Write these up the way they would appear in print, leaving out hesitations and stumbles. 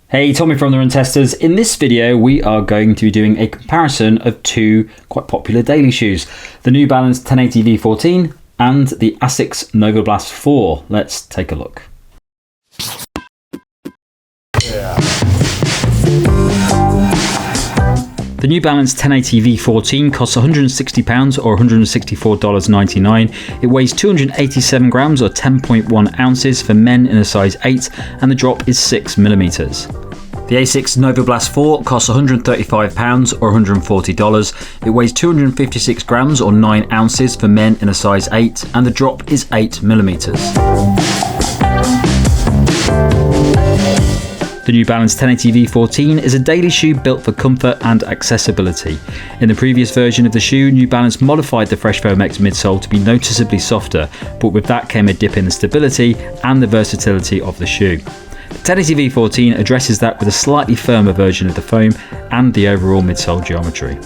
Hey, Tommy from the Run Testers. In this video, we are going to be doing a comparison of two quite popular daily shoes, the New Balance 1080 V14 and the Asics Novablast 4. Let's take a look. The New Balance 1080 V14 costs £160 or $164.99. It weighs 287 grams or 10.1 ounces for men in a size 8, and the drop is 6mm. The Asics Novablast 4 costs £135 or $140. It weighs 256 grams or 9 ounces for men in a size 8, and the drop is 8mm. The New Balance 1080 V14 is a daily shoe built for comfort and accessibility. In the previous version of the shoe, New Balance modified the Fresh Foam X midsole to be noticeably softer, but with that came a dip in the stability and the versatility of the shoe. The 1080 V14 addresses that with a slightly firmer version of the foam and the overall midsole geometry.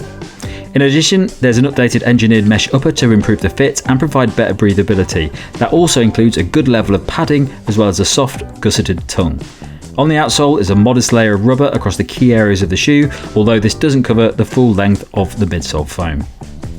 In addition, there's an updated engineered mesh upper to improve the fit and provide better breathability. That also includes a good level of padding as well as a soft, gusseted tongue. On the outsole is a modest layer of rubber across the key areas of the shoe, although this doesn't cover the full length of the midsole foam.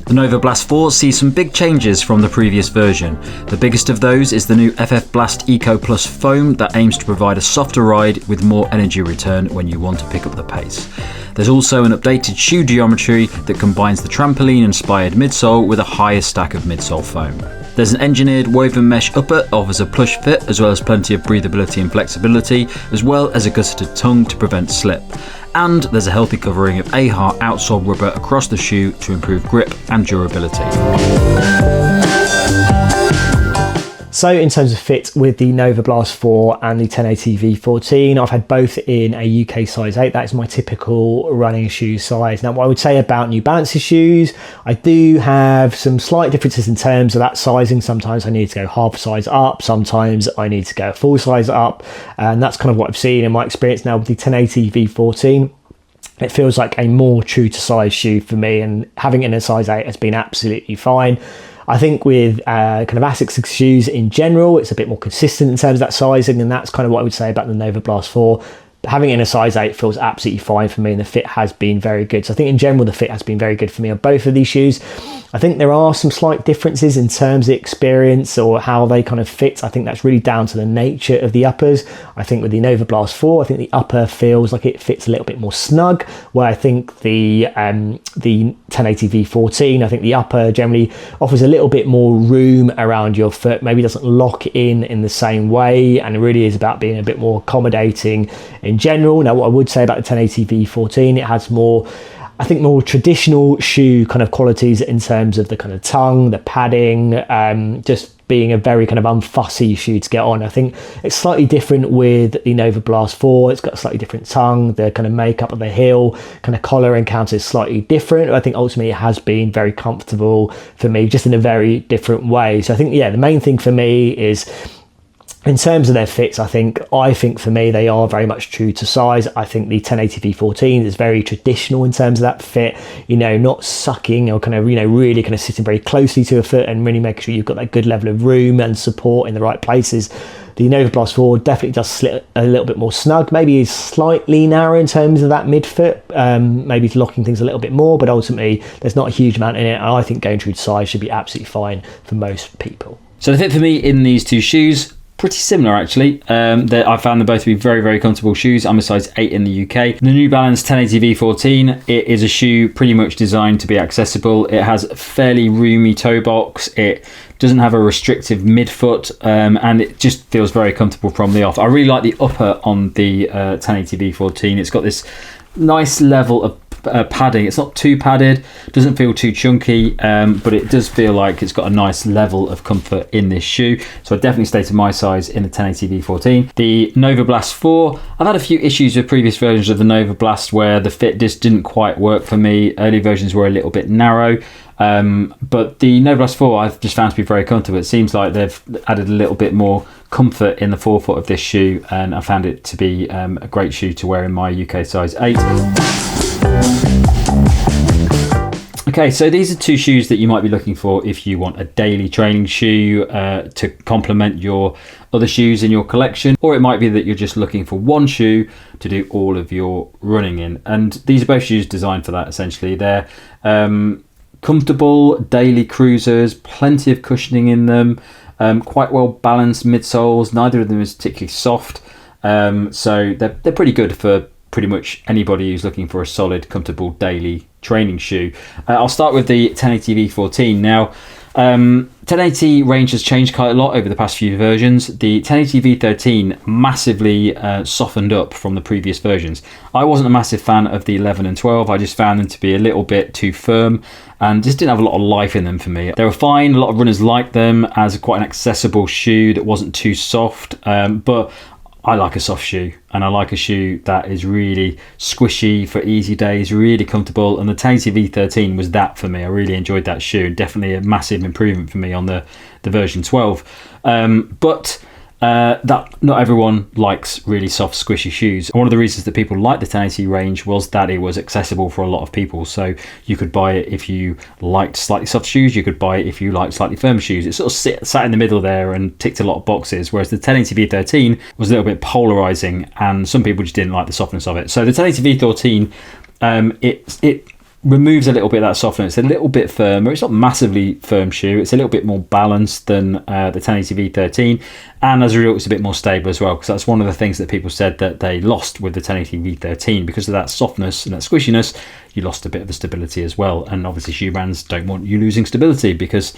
The Novablast 4 sees some big changes from the previous version. The biggest of those is the new FF Blast Eco Plus foam that aims to provide a softer ride with more energy return when you want to pick up the pace. There's also an updated shoe geometry that combines the trampoline-inspired midsole with a higher stack of midsole foam. There's an engineered woven mesh upper, offers a plush fit as well as plenty of breathability and flexibility, as well as a gusseted tongue to prevent slip. And there's a healthy covering of AHA outsole rubber across the shoe to improve grip and durability. So in terms of fit with the Novablast 4 and the 1080 V14, I've had both in a UK size 8. That is my typical running shoe size. Now, what I would say about New Balance's shoes, I do have some slight differences in terms of that sizing. Sometimes I need to go half size up, sometimes I need to go full size up, and that's kind of what I've seen in my experience now with the 1080 V14. It feels like a more true to size shoe for me, and having it in a size 8 has been absolutely fine. I think with kind of Asics shoes in general, it's a bit more consistent in terms of that sizing, and that's kind of what I would say about the Novablast 4. But having it in a size 8 feels absolutely fine for me, and the fit has been very good. So I think in general, the fit has been very good for me on both of these shoes. I think there are some slight differences in terms of experience or how they kind of fit. I think that's really down to the nature of the uppers. I think with the Novablast 4, I think the upper feels like it fits a little bit more snug, where I think the 1080 V14, I think the upper generally offers a little bit more room around your foot, maybe doesn't lock in the same way, and it really is about being a bit more accommodating in general. Now, what I would say about the 1080 V14, it has more, I think, more traditional shoe kind of qualities in terms of the kind of tongue, the padding, just being a very kind of unfussy shoe to get on. I think it's slightly different with the Novablast 4. It's got a slightly different tongue. The kind of makeup of the heel, kind of collar and counter is slightly different. I think ultimately it has been very comfortable for me, just in a very different way. So I think, yeah, the main thing for me is, in terms of their fits, I think for me, they are very much true to size. I think the 1080 V14 is very traditional in terms of that fit, not sucking or kind of, really kind of sitting very closely to a foot and really making sure you've got that good level of room and support in the right places. The Novablast 4 definitely does slip a little bit more snug, maybe is slightly narrow in terms of that midfoot, maybe it's locking things a little bit more, but ultimately there's not a huge amount in it. And I think going true to size should be absolutely fine for most people. So the fit for me in these two shoes, pretty similar actually. I found them both to be very, very comfortable shoes. I'm a size 8 in the UK. The New Balance 1080 V14, it is a shoe pretty much designed to be accessible. It has a fairly roomy toe box. It doesn't have a restrictive midfoot, and it just feels very comfortable from the off. I really like the upper on the 1080 V14. It's got this nice level of padding. It's not too padded, doesn't feel too chunky, but it does feel like it's got a nice level of comfort in this shoe. So I definitely stay to my size in the 1080 V14. The Novablast 4, I've had a few issues with previous versions of the Novablast where the fit just didn't quite work for me. Early versions were a little bit narrow, but the Novablast 4 I've just found to be very comfortable. It seems like they've added a little bit more comfort in the forefoot of this shoe, and I found it to be a great shoe to wear in my UK size 8. Okay, so these are two shoes that you might be looking for if you want a daily training shoe to complement your other shoes in your collection, or it might be that you're just looking for one shoe to do all of your running in. And these are both shoes designed for that, essentially. They're comfortable daily cruisers, plenty of cushioning in them, quite well balanced midsoles. Neither of them is particularly soft, so they're pretty good for pretty much anybody who's looking for a solid, comfortable daily training shoe. I'll start with the 1080 V14. Now, 1080 range has changed quite a lot over the past few versions. The 1080 V13 massively softened up from the previous versions. I wasn't a massive fan of the 11 and 12. I just found them to be a little bit too firm and just didn't have a lot of life in them for me. They were fine. A lot of runners liked them as quite an accessible shoe that wasn't too soft, but I like a soft shoe, and I like a shoe that is really squishy for easy days, really comfortable, and the 1080 V13 was that for me. I really enjoyed that shoe, definitely a massive improvement for me on the version 12. But that not everyone likes really soft, squishy shoes. And one of the reasons that people liked the 1080 range was that it was accessible for a lot of people. So you could buy it if you liked slightly soft shoes, you could buy it if you liked slightly firm shoes. It sort of sat in the middle there and ticked a lot of boxes, whereas the 1080 V13 was a little bit polarizing, and some people just didn't like the softness of it. So the 1080 V14, it removes a little bit of that softness. It's a little bit firmer. It's not massively firm shoe. It's a little bit more balanced than the 1080 V13, and as a result, it's a bit more stable as well. Because that's one of the things that people said that they lost with the 1080 V13 because of that softness and that squishiness. You lost a bit of the stability as well, and obviously shoe brands don't want you losing stability because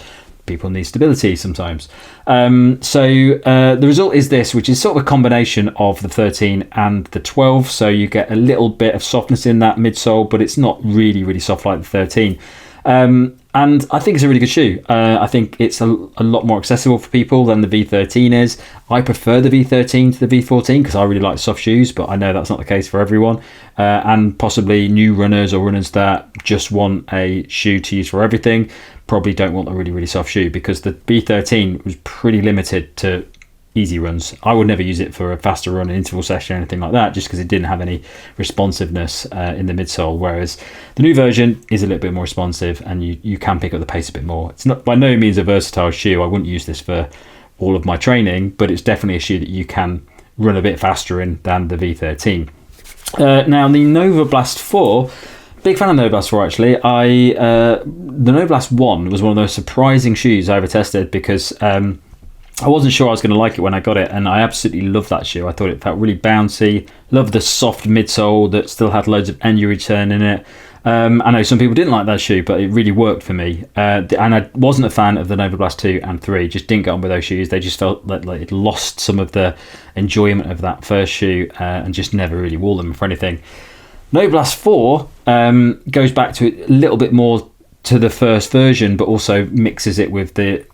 people need stability sometimes. So the result is this, which is sort of a combination of the 13 and the 12. So you get a little bit of softness in that midsole, but it's not really, really soft like the 13. And I think it's a really good shoe. I think it's a lot more accessible for people than the V13 is. I prefer the V13 to the V14 because I really like soft shoes, but I know that's not the case for everyone. And possibly new runners or runners that just want a shoe to use for everything probably don't want a really, really soft shoe, because the V13 was pretty limited to easy runs. I would never use it for a faster run, an interval session, or anything like that, just because it didn't have any responsiveness in the midsole, whereas the new version is a little bit more responsive and you can pick up the pace a bit more. It's not by no means a versatile shoe. I wouldn't use this for all of my training, but it's definitely a shoe that you can run a bit faster in than the V13. Now the Novablast 4, big fan of Novablast 4 actually. The Novablast 1 was one of the most surprising shoes I ever tested, because I wasn't sure I was going to like it when I got it, and I absolutely loved that shoe. I thought it felt really bouncy. Loved the soft midsole that still had loads of energy return in it. I know some people didn't like that shoe, but it really worked for me. And I wasn't a fan of the Novablast 2 and 3. Just didn't get on with those shoes. They just felt like it lost some of the enjoyment of that first shoe, and just never really wore them for anything. Novablast 4 goes back to a little bit more to the first version, but also mixes it with the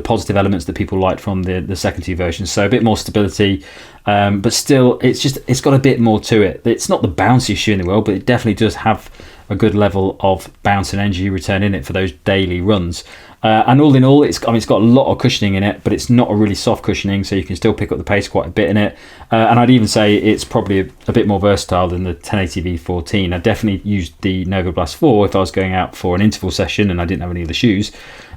positive elements that people liked from the second two versions. So a bit more stability, but still it's got a bit more to it. It's not the bounciest shoe in the world, but it definitely does have a good level of bounce and energy return in it for those daily runs. And all in all, it's got a lot of cushioning in it, but it's not a really soft cushioning, so you can still pick up the pace quite a bit in it. And I'd even say it's probably a bit more versatile than the 1080 V14. I definitely used the Novablast 4 if I was going out for an interval session and I didn't have any of the shoes,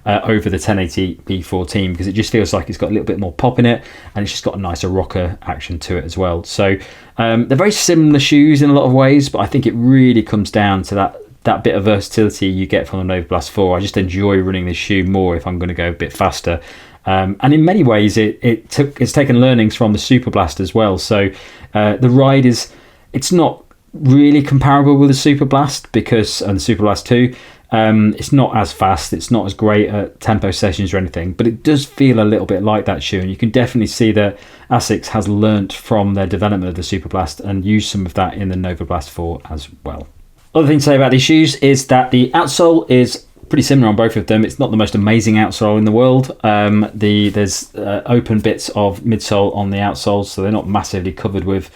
over the 1080 V14, because it just feels like it's got a little bit more pop in it, and it's just got a nicer rocker action to it as well. So they're very similar shoes in a lot of ways, but I think it really comes down to that bit of versatility you get from the Novablast 4. I just enjoy running this shoe more if I'm going to go a bit faster. And in many ways, it's taken learnings from the Superblast as well. So the ride it's not really comparable with the Superblast, and the Superblast 2. It's not as fast, it's not as great at tempo sessions or anything, but it does feel a little bit like that shoe, and you can definitely see that Asics has learnt from their development of the Superblast and used some of that in the Novablast 4 as well. Other thing to say about these shoes is that the outsole is pretty similar on both of them. It's not the most amazing outsole in the world. There's open bits of midsole on the outsoles, so they're not massively covered with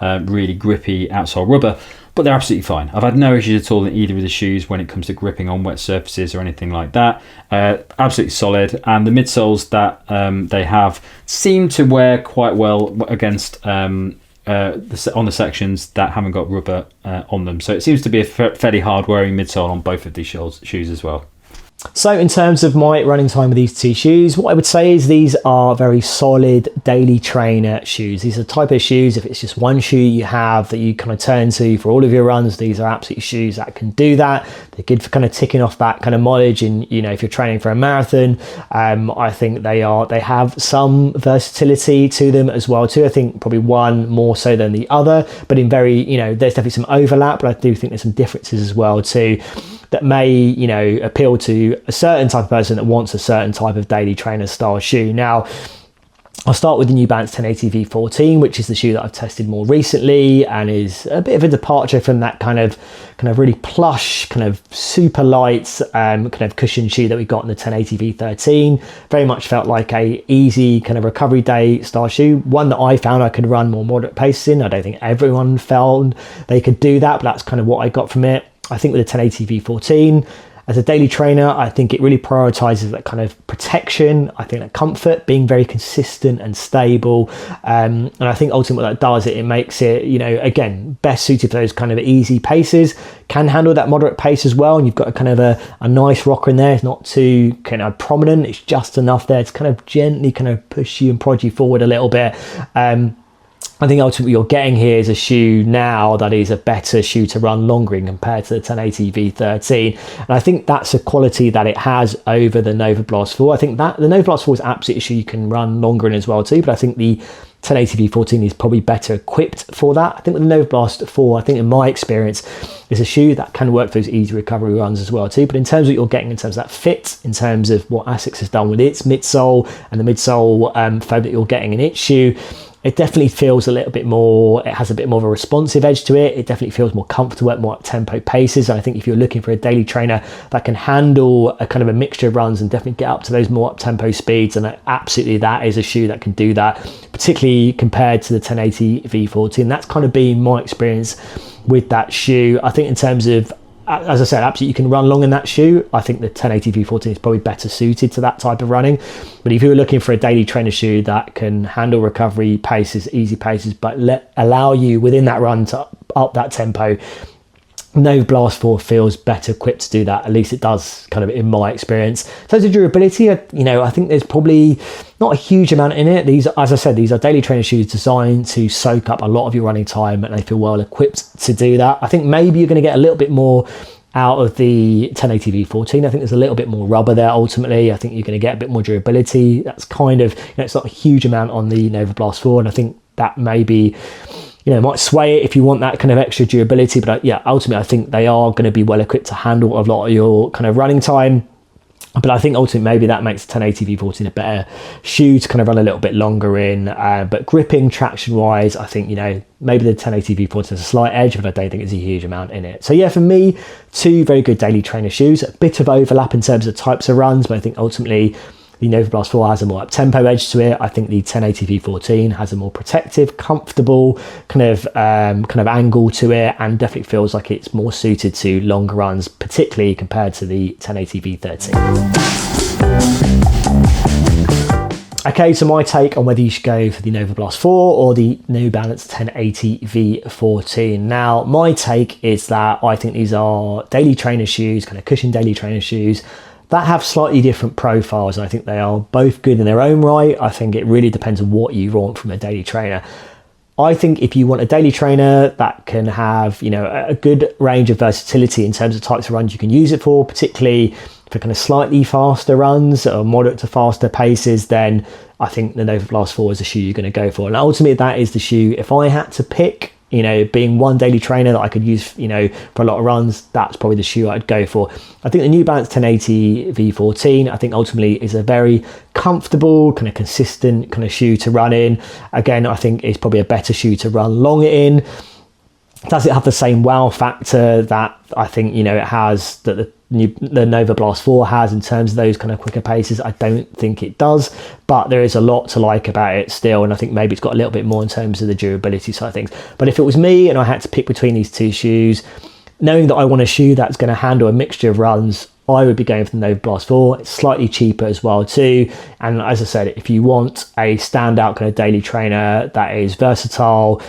really grippy outsole rubber, but they're absolutely fine. I've had no issues at all in either of the shoes when it comes to gripping on wet surfaces or anything like that. Absolutely solid, and the midsoles that they have seem to wear quite well against on the sections that haven't got rubber on them. So it seems to be a fairly hard wearing midsole on both of these shoes as well. So in terms of my running time with these two shoes, what I would say is these are very solid daily trainer shoes. These are the type of shoes, if it's just one shoe you have that you kind of turn to for all of your runs, these are absolutely shoes that can do that. They're good for kind of ticking off that kind of mileage. And, you know, if you're training for a marathon, I think they have some versatility to them as well too. I think probably one more so than the other, but in very, you know, there's definitely some overlap, but I do think there's some differences as well too, that may, you know, appeal to a certain type of person that wants a certain type of daily trainer style shoe. Now, I'll start with the New Balance 1080 V14, which is the shoe that I've tested more recently and is a bit of a departure from that kind of really plush, kind of super light, kind of cushion shoe that we got in the 1080 V13. Very much felt like a easy kind of recovery day style shoe, one that I found I could run more moderate paces in. I don't think everyone found they could do that, but that's kind of what I got from it. I think with the 1080 V14, as a daily trainer, I think it really prioritizes that kind of protection. I think that comfort, being very consistent and stable. And I think ultimately what that does, it makes it, you know, again, best suited for those kind of easy paces, can handle that moderate pace as well. And you've got a kind of a nice rocker in there. It's not too kind of prominent. It's just enough there to kind of gently kind of push you and prod you forward a little bit. I think ultimately what you're getting here is a shoe now that is a better shoe to run longer in compared to the 1080 V13. And I think that's a quality that it has over the Novablast 4. I think that the Novablast 4 is absolutely a shoe you can run longer in as well too, but I think the 1080 V14 is probably better equipped for that. I think with the Novablast 4, I think in my experience, is a shoe that can work for those easy recovery runs as well too. But in terms of what you're getting in terms of that fit, in terms of what Asics has done with its midsole and the midsole foam that you're getting in its shoe, it definitely feels a little bit more, it has a bit more of a responsive edge to it. It definitely feels more comfortable at more up-tempo paces. And I think if you're looking for a daily trainer that can handle a kind of a mixture of runs and definitely get up to those more up-tempo speeds, and absolutely that is a shoe that can do that, particularly compared to the 1080 V14. That's kind of been my experience with that shoe. I think in terms of, as I said, absolutely you can run long in that shoe. I think the 1080 V14 is probably better suited to that type of running. But if you're looking for a daily trainer shoe that can handle recovery paces, easy paces, but allow you within that run to up that tempo, Novablast 4 feels better equipped to do that. At least it does, kind of in my experience. In terms of durability, you know, I think there's probably not a huge amount in it. These, as I said, these are daily trainer shoes designed to soak up a lot of your running time, and they feel well equipped to do that. I think maybe you're going to get a little bit more out of the 1080 V14. I think there's a little bit more rubber there ultimately. I think you're going to get a bit more durability. That's kind of, you know, it's not a huge amount on the Novablast 4, and I think that maybe, you know, might sway it if you want that kind of extra durability. But yeah, ultimately, I think they are going to be well equipped to handle a lot of your kind of running time. But I think ultimately maybe that makes the 1080 V14 a better shoe to kind of run a little bit longer in. But gripping, traction-wise, I think, you know, maybe the 1080 V14 has a slight edge, but I don't think it's a huge amount in it. So yeah, for me, two very good daily trainer shoes. A bit of overlap in terms of types of runs, but I think ultimately the Novablast 4 has a more up-tempo edge to it. I think the 1080 V14 has a more protective, comfortable kind of angle to it, and definitely feels like it's more suited to longer runs, particularly compared to the 1080 V13. Okay, so my take on whether you should go for the Novablast 4 or the New Balance 1080 V14. Now, my take is that I think these are daily trainer shoes, kind of cushion daily trainer shoes, that have slightly different profiles. And I think they are both good in their own right. I think it really depends on what you want from a daily trainer. I think if you want a daily trainer that can have, you know, a good range of versatility in terms of types of runs you can use it for, particularly for kind of slightly faster runs or moderate to faster paces, then I think the Novablast 4 is the shoe you're going to go for. And ultimately that is the shoe, if I had to pick, you know, being one daily trainer that I could use, you know, for a lot of runs, that's probably the shoe I'd go for. I think the New Balance 1080 V14, I think ultimately is a very comfortable, kind of consistent kind of shoe to run in. Again, I think it's probably a better shoe to run long in. Does it have the same wow factor that I think, you know, it has, that the Novablast 4 has in terms of those kind of quicker paces? I don't think it does, but there is a lot to like about it still, and I think maybe it's got a little bit more in terms of the durability side of things. But if it was me and I had to pick between these two shoes, knowing that I want a shoe that's going to handle a mixture of runs, I would be going for the Novablast 4. It's slightly cheaper as well too. And as I said, if you want a standout kind of daily trainer that is versatile,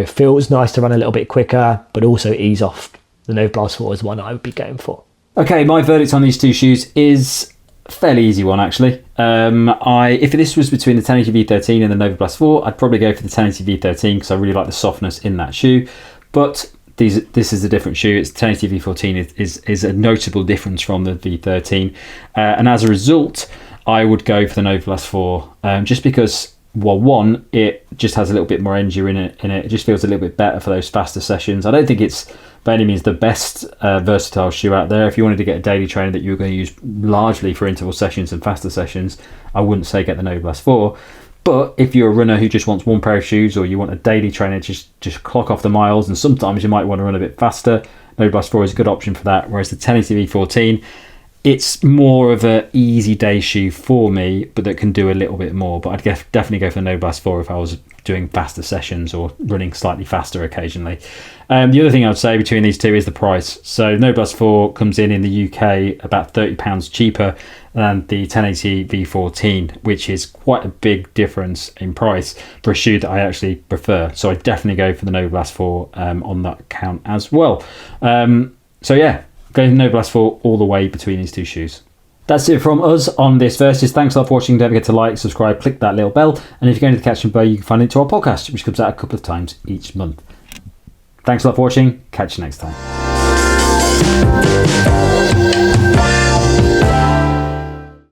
feels nice to run a little bit quicker, but also ease off, the Novablast 4 is one I would be going for. Okay, my verdict on these two shoes is a fairly easy one, actually. If this was between the 1080 V13 and the Novablast 4, I'd probably go for the 1080 V13 because I really like the softness in that shoe. But this is a different shoe. It's 1080 V14 is a notable difference from the V13, and as a result, I would go for the Novablast 4, just because, well, one, it just has a little bit more energy in it. It just feels a little bit better for those faster sessions. I don't think it's by any means the best versatile shoe out there. If you wanted to get a daily trainer that you were going to use largely for interval sessions and faster sessions, I wouldn't say get the Novablast 4. But if you're a runner who just wants one pair of shoes, or you want a daily trainer, just clock off the miles, and sometimes you might want to run a bit faster, Novablast 4 is a good option for that. Whereas the 1080 V14, it's more of an easy day shoe for me, but that can do a little bit more. But I'd definitely go for the Novablast 4 if I was doing faster sessions or running slightly faster occasionally. The other thing I would say between these two is the price. So Novablast 4 comes in the UK about £30 cheaper than the 1080 V14, which is quite a big difference in price for a shoe that I actually prefer. So I definitely go for the Novablast 4 on that count as well. So yeah, go to Novablast 4 all the way between these two shoes. That's it from us on this Versus. Thanks a lot for watching. Don't forget to like, subscribe, click that little bell. And if you're going to the Catch and Bow, you can find it to our podcast, which comes out a couple of times each month. Thanks a lot for watching. Catch you next time.